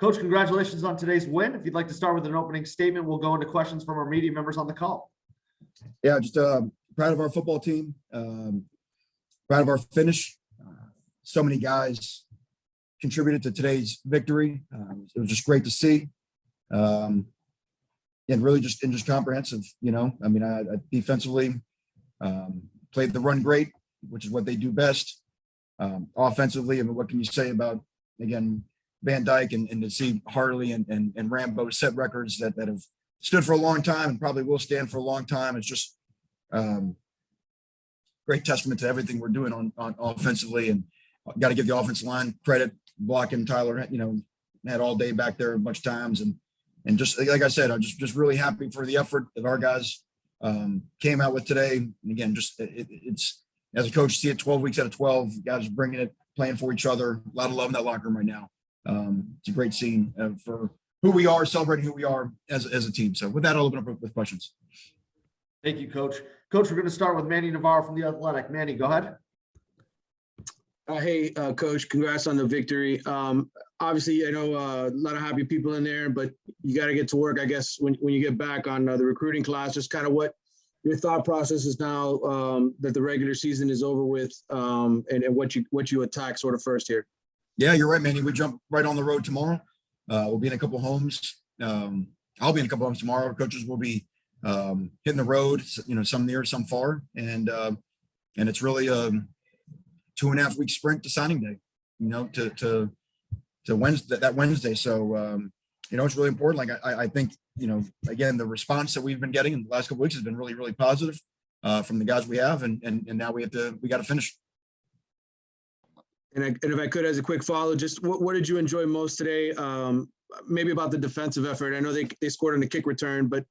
Coach, congratulations on today's win. If you'd like to start with an opening statement, we'll go into questions from our media members on the call. Yeah, just proud of our football team, proud of our finish. So many guys contributed to today's victory. It was just great to see. And really just comprehensive, I defensively played the run great, which is what they do best. Offensively, what can you say about, again, Van Dyke and to see Hartley and Rambo set records that have stood for a long time and probably will stand for a long time. It's just great testament to everything we're doing on offensively, and got to give the offensive line credit. Blocking Tyler, had all day back there a bunch of times, and just like I said, I'm just really happy for the effort that our guys came out with today. And again, it's as a coach, see it 12 weeks out of 12, guys bringing it, playing for each other. A lot of love in that locker room right now. It's a great scene for who we are, celebrating who we are as a team. So with that, I'll open up with questions. Thank you, Coach. Coach, we're going to start with Manny Navarro from The Athletic. Manny, go ahead. Hey, Coach, congrats on the victory. Obviously, I know a lot of happy people in there, but you got to get to work, I guess, when you get back on the recruiting class, just kind of what your thought process is now that the regular season is over with, and what you attack sort of first here. Yeah, you're right, Manny. We jump right on the road tomorrow. We'll be in a couple of homes. I'll be in a couple of homes tomorrow. Coaches will be hitting the road, some near, some far. And it's really a 2.5 week sprint to signing day, to Wednesday, that Wednesday. So, it's really important. Like I think, again, the response that we've been getting in the last couple of weeks has been really, really positive from the guys we have. And now we got to finish. And if I could, as a quick follow, just what did you enjoy most today? Maybe about the defensive effort. I know they scored on the kick return, but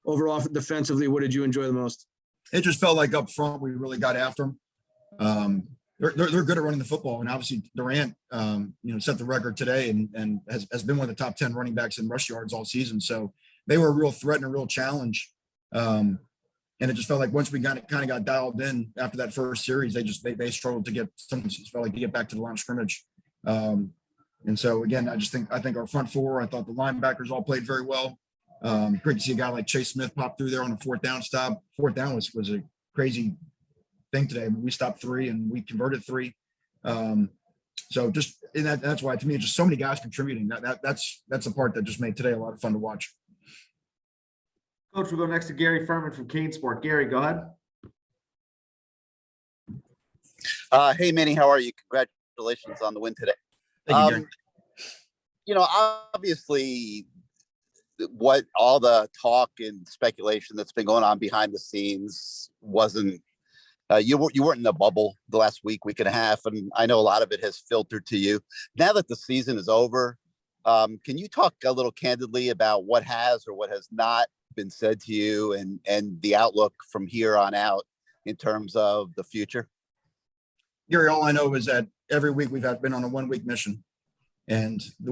overall defensively, what did you enjoy the most? It just felt like up front we really got after them. They're good at running the football, and obviously Durant, set the record today and has been one of the top 10 running backs in rush yards all season. So they were a real threat and a real challenge. And it just felt like once we kind of got dialed in after that first series, they struggled to get something. It felt like to get back to the line of scrimmage. And so again, I think our front four, I thought the linebackers all played very well. Great to see a guy like Chase Smith pop through there on a fourth down stop. Fourth down was a crazy thing today. We stopped 3 and we converted 3. So just that's why, to me, it's just so many guys contributing. That's the part that just made today a lot of fun to watch. Coach, we'll go next to Gary Furman from Kane Sport. Gary, go ahead. Hey, Manny, how are you? Congratulations on the win today. Thank you, Gary. Obviously, what all the talk and speculation that's been going on behind the scenes wasn't. You weren't in the bubble the last week and a half, and I know a lot of it has filtered to you. Now that the season is over, can you talk a little candidly about what has or what has not been said to you and the outlook from here on out in terms of the future? Gary, all I know is that every week we've been on a 1 week mission, and the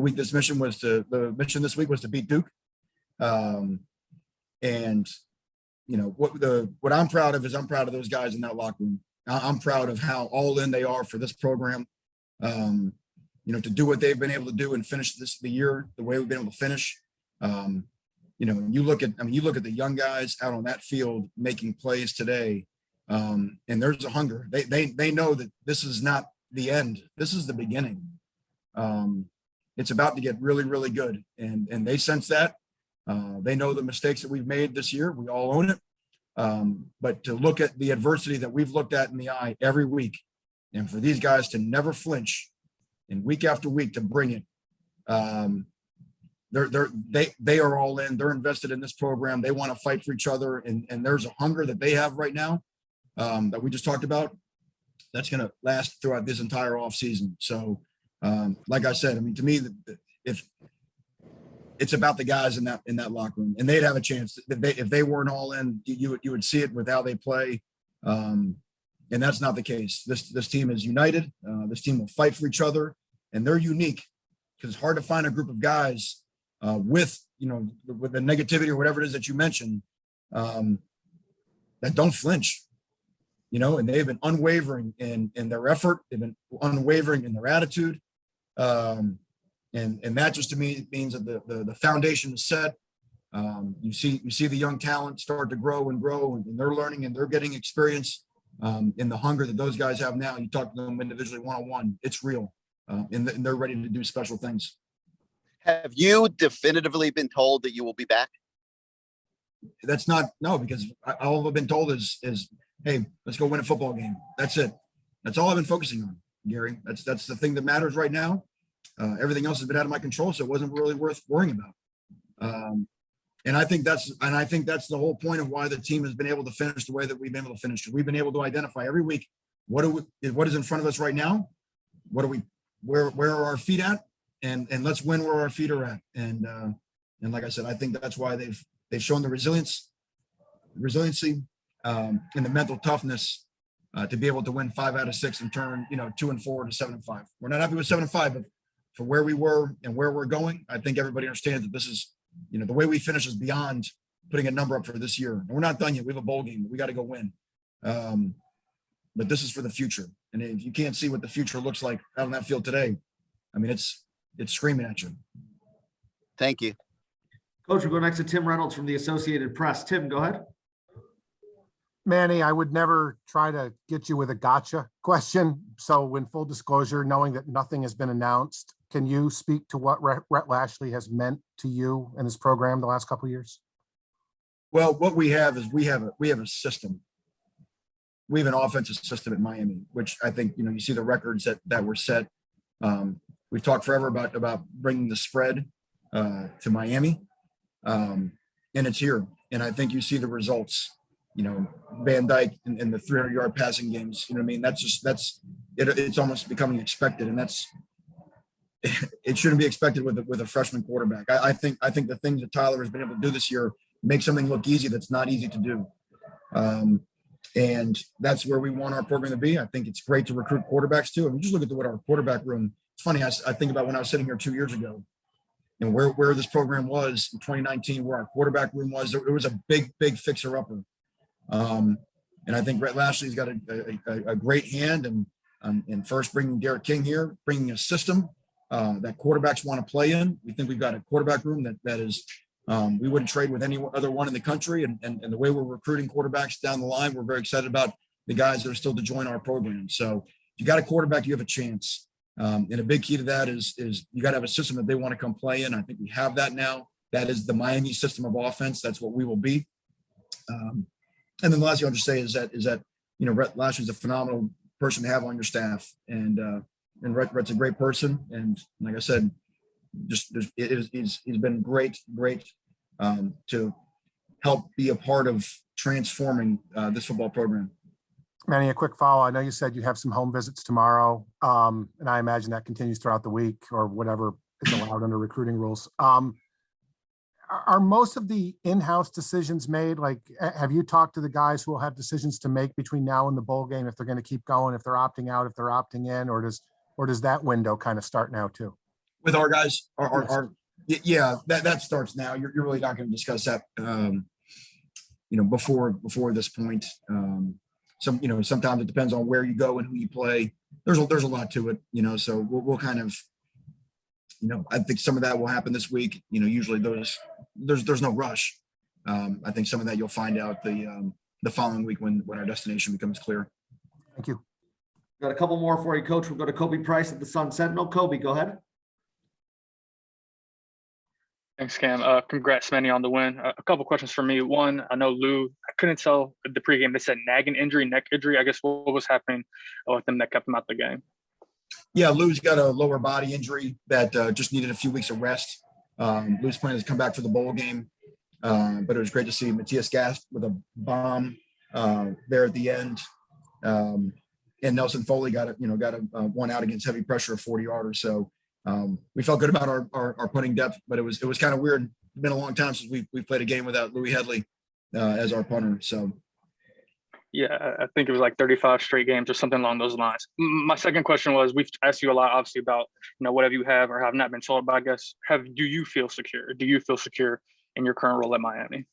mission this week was to beat Duke. And what I'm proud of is I'm proud of those guys in that locker room. I'm proud of how all in they are for this program. To do what they've been able to do and finish the year the way we've been able to finish. You look at the young guys out on that field making plays today, and there's a hunger. They know that this is not the end. This is the beginning. It's about to get really, really good, and they sense that. They know the mistakes that we've made this year. We all own it. But to look at the adversity that we've looked at in the eye every week, and for these guys to never flinch and week after week to bring it, they are all in. They're invested in this program. They want to fight for each other, and there's a hunger that they have right now that we just talked about that's going to last throughout this entire off season. So, like I said, to me, if it's about the guys in that locker room, and they'd have a chance. If they weren't all in, you would see it with how they play, and that's not the case. This team is united. This team will fight for each other, and they're unique because it's hard to find a group of guys with the negativity or whatever it is that you mentioned that don't flinch. And they've been unwavering in their effort. They've been unwavering in their attitude. And that just to me means that the foundation is set. You see the young talent start to grow, and they're learning and they're getting experience. And the hunger that those guys have now, you talk to them individually one-on-one, it's real. And they're ready to do special things. Have you definitively been told that you will be back? That's not, no, because all I've been told is, hey, let's go win a football game. That's it. That's all I've been focusing on, Gary. That's the thing that matters right now. Everything else has been out of my control, so it wasn't really worth worrying about. And I think that's the whole point of why the team has been able to finish the way that we've been able to finish. We've been able to identify every week what is in front of us right now. Where are our feet at, and let's win where our feet are at. And like I said, I think that's why they've shown the resiliency, and the mental toughness to be able to win 5 out of 6 and turn 2-4 to 7-5. We're not happy with 7-5, but for where we were and where we're going, I think everybody understands that this is, the way we finish is beyond putting a number up for this year. And we're not done yet. We have a bowl game. We got to go win. But this is for the future. And if you can't see what the future looks like out on that field today, I mean, it's screaming at you. Thank you. Coach, we'll go next to Tim Reynolds from the Associated Press. Tim, go ahead. Manny, I would never try to get you with a gotcha question. So in full disclosure, knowing that nothing has been announced, can you speak to what Rhett Lashley has meant to you and his program the last couple of years? Well, what we have is we have a system. We have an offensive system at Miami, which I think, you see the records that were set. We've talked forever about bringing the spread to Miami, and it's here. And I think you see the results. Van Dyke in the 300-yard passing games. You know what I mean? It's almost becoming expected, and it shouldn't be expected with a freshman quarterback. I think the things that Tyler has been able to do this year make something look easy that's not easy to do. And that's where we want our program to be. I think it's great to recruit quarterbacks too. I mean, just look at what our quarterback room. It's funny. I think about when I was sitting here 2 years ago, and where this program was in 2019, where our quarterback room was. It was a big fixer upper. And I think Rhett Lashley's got a great hand, and first bringing Derek King here, bringing a system that quarterbacks want to play in. We think we've got a quarterback room that is. We wouldn't trade with any other one in the country, and the way we're recruiting quarterbacks down the line, we're very excited about the guys that are still to join our program. So if you got a quarterback, you have a chance. And a big key to that is you got to have a system that they want to come play in. I think we have that now. That is the Miami system of offense. That's what we will be. And then the last thing I'll just say is that Rhett Lashley's a phenomenal person to have on your staff, and Rhett's a great person. And like I said, he's been great to help be a part of transforming this football program. Manny, a quick follow. I know you said you have some home visits tomorrow, and I imagine that continues throughout the week or whatever is allowed under recruiting rules. Are most of the in-house decisions made? Like, have you talked to the guys who will have decisions to make between now and the bowl game, if they're going to keep going, if they're opting out, if they're opting in, or does that window kind of start now too? With our guys, that starts now. You're really not going to discuss that, before this point. Sometimes it depends on where you go and who you play. There's a lot to it, so we'll kind of, I think some of that will happen this week. Usually there's no rush. I think some of that you'll find out the following week when our destination becomes clear. Thank you. Got a couple more for you, Coach. We'll go to Kobe Price at the Sun Sentinel. Kobe, go ahead. Thanks, Cam. Congrats, Manny, on the win. A couple questions for me. One, I know Lou, I couldn't tell the pregame. They said nagging injury, neck injury. I guess what was happening with them that kept him out the game? Yeah, Lou's got a lower body injury that just needed a few weeks of rest. Lou's planning to come back for the bowl game, but it was great to see Matthias Gast with a bomb there at the end. And Nelson Foley got a one out against heavy pressure, a 40-yarder. So we felt good about our punting depth, but it was kind of weird. It's been a long time since we played a game without Louis Headley as our punter. So. Yeah, I think it was like 35 straight games or something along those lines. My second question was, we've asked you a lot, obviously, about, whatever you have or have not been told, but I guess, do you feel secure? Do you feel secure in your current role at Miami?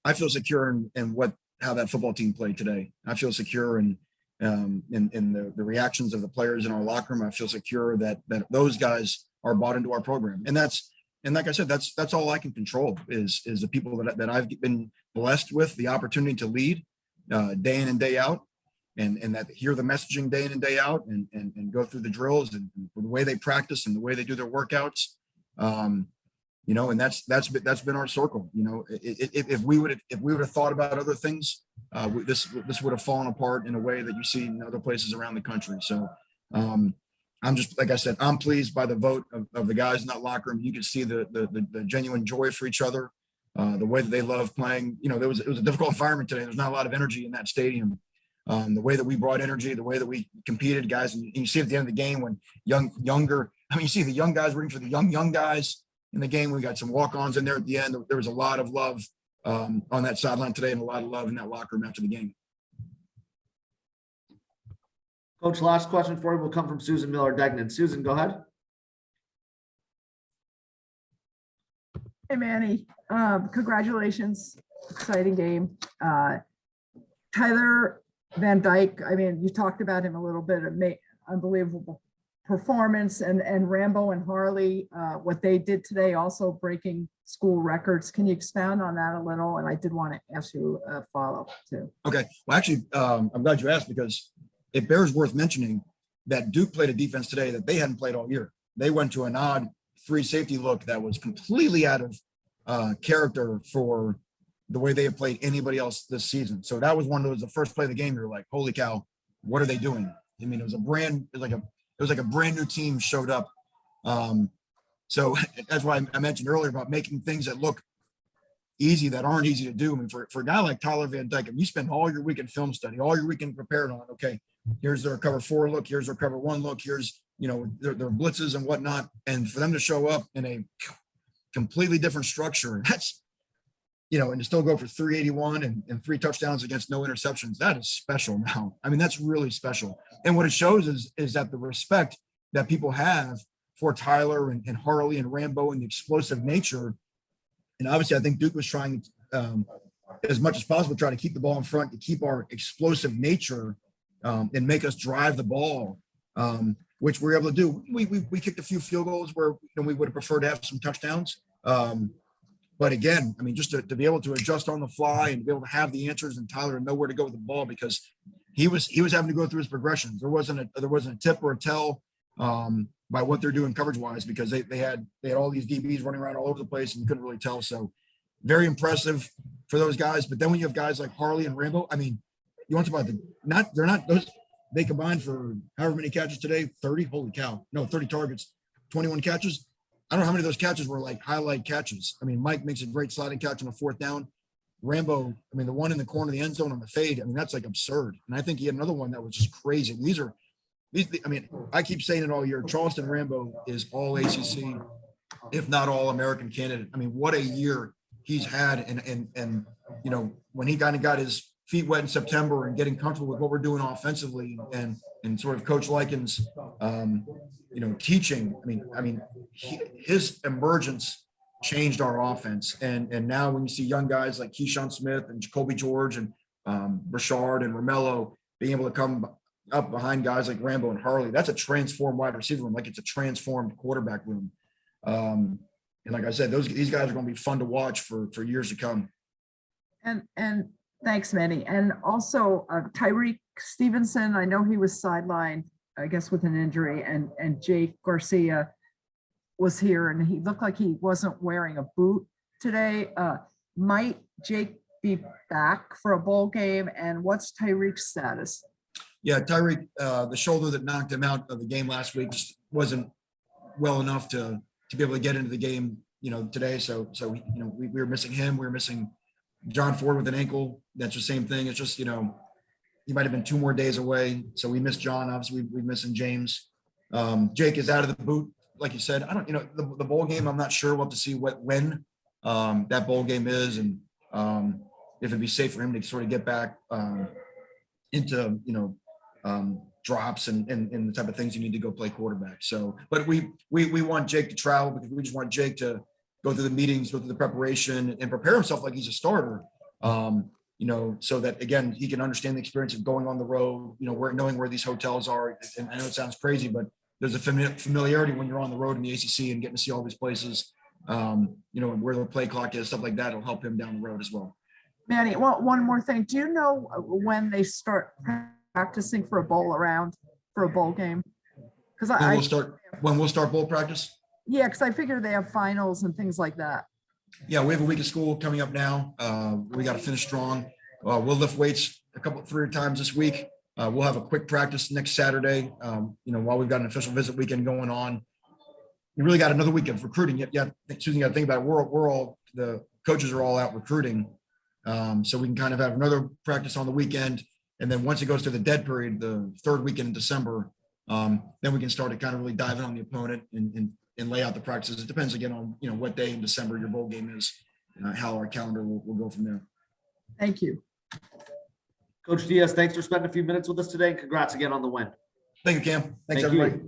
I feel secure in how that football team played today. I feel secure in the reactions of the players in our locker room. I feel secure that those guys are bought into our program. And like I said, that's all I can control is the people that I've been blessed with the opportunity to lead day in and day out, and that hear the messaging day in and day out, and go through the drills and the way they practice and the way they do their workouts. You know, and that's been our circle. You know, if we would have thought about other things, this would have fallen apart in a way that you see in other places around the country. So I'm just, like I said, I'm pleased by the vote of the guys in that locker room. You can see the genuine joy for each other, the way that they love playing. You know, it was a difficult environment today. There's not a lot of energy in that stadium. The way that we brought energy, the way that we competed, guys, and you see at the end of the game when younger, I mean, you see the young guys rooting for the young guys in the game. We got some walk-ons in there at the end. There was a lot of love on that sideline today, and a lot of love in that locker room after the game. Coach, last question for you will come from Susan Miller-Degnan. Susan, go ahead. Hey, Manny. Congratulations. Exciting game. Tyler Van Dyke, I mean, you talked about him a little bit. Unbelievable performance. And Rambo and Harley, what they did today, also breaking school records. Can you expound on that a little? And I did want to ask you a follow-up too. Okay. Well, actually, I'm glad you asked, because it bears worth mentioning that Duke played a defense today that they hadn't played all year. They went to an odd free safety look that was completely out of character for the way they have played anybody else this season. So that was the first play of the game. You're like, holy cow, what are they doing? I mean, it was like a brand new team showed up. So that's why I mentioned earlier about making things that look easy that aren't easy to do. I mean, for a guy like Tyler Van Dyke, if you spend all your weekend film study, all your weekend prepared on, okay, here's their cover 4 look, here's their cover 1 look, here's, you know, their blitzes and whatnot. And for them to show up in a completely different structure, that's, you know, and to still go for 381 and 3 touchdowns against no interceptions, that is special now. I mean, that's really special. And what it shows is that the respect that people have for Tyler and Harley and Rambo and the explosive nature. And obviously, I think Duke was trying as much as possible, try to keep the ball in front, to keep our explosive nature and make us drive the ball, which we were able to do. We kicked a few field goals where, you know, we would have preferred to have some touchdowns. But again, I mean, just to be able to adjust on the fly and be able to have the answers, and Tyler to know where to go with the ball, because he was having to go through his progressions. There wasn't a tip or a tell by what they're doing coverage wise, because they had all these DBs running around all over the place and you couldn't really tell. So very impressive for those guys. But then when you have guys like Harley and Rambo, I mean, you want to talk about they combined for however many catches today, 30, holy cow. No, 30 targets, 21 catches. I don't know how many of those catches were like highlight catches. I mean, Mike makes a great sliding catch on a 4th down. Rambo, I mean, the one in the corner of the end zone on the fade, I mean, that's like absurd. And I think he had another one that was just crazy. I mean, I keep saying it all year. Charleston Rambo is all ACC, if not all American candidate. I mean, what a year he's had. And you know, when he kind of got his feet wet in September and getting comfortable with what we're doing offensively and sort of Coach Likens, you know, teaching, I mean, his emergence changed our offense. And now when you see young guys like Keyshawn Smith and Jacoby George and Rashard and Romello being able to come up behind guys like Rambo and Harley, that's a transformed wide receiver room, like it's a transformed quarterback room. And like I said, these guys are going to be fun to watch for years to come. And thanks, Manny. And also Tyreek Stevenson, I know he was sidelined, I guess, with an injury, and Jake Garcia was here and he looked like he wasn't wearing a boot today. Might Jake be back for a bowl game, and what's Tyreek's status? Yeah, Tyreek, the shoulder that knocked him out of the game last week just wasn't well enough to be able to get into the game, you know, today. So you know, we were missing him. We were missing John Ford with an ankle. That's the same thing. It's just, you know, he might have been 2 more days away. So we missed John. Obviously, we're missing James. Jake is out of the boot, like you said. I don't, you know, the bowl game, I'm not sure. We'll have to see when that bowl game is, and if it'd be safe for him to sort of get back into, you know, drops and the type of things you need to go play quarterback. So, but we want Jake to travel, because we just want Jake to go through the meetings, go through the preparation, and prepare himself like he's a starter. You know, so that again, he can understand the experience of going on the road, you know, knowing where these hotels are. And I know it sounds crazy, but there's a familiarity when you're on the road in the ACC and getting to see all these places, where the play clock is, stuff like that. It'll help him down the road as well. Manny, well, one more thing. Do you know when they start practicing for a bowl game? Because When we'll start bowl practice. Yeah, because I figure they have finals and things like that. Yeah, we have a week of school coming up now. We got to finish strong. We'll lift weights 3 times this week. We'll have a quick practice next Saturday. While we've got an official visit weekend going on, we really got another week of recruiting. Yeah, Susan, you got to think about it. We're all, the coaches are all out recruiting, so we can kind of have another practice on the weekend, and then once it goes to the dead period, the 3rd weekend in December, then we can start to kind of really dive in on the opponent and lay out the practices. It depends again on what day in December your bowl game is, how our calendar will go from there. Thank you. Coach Diaz, thanks for spending a few minutes with us today. Congrats again on the win. Thank you, Cam. Thanks, Thank you. everybody.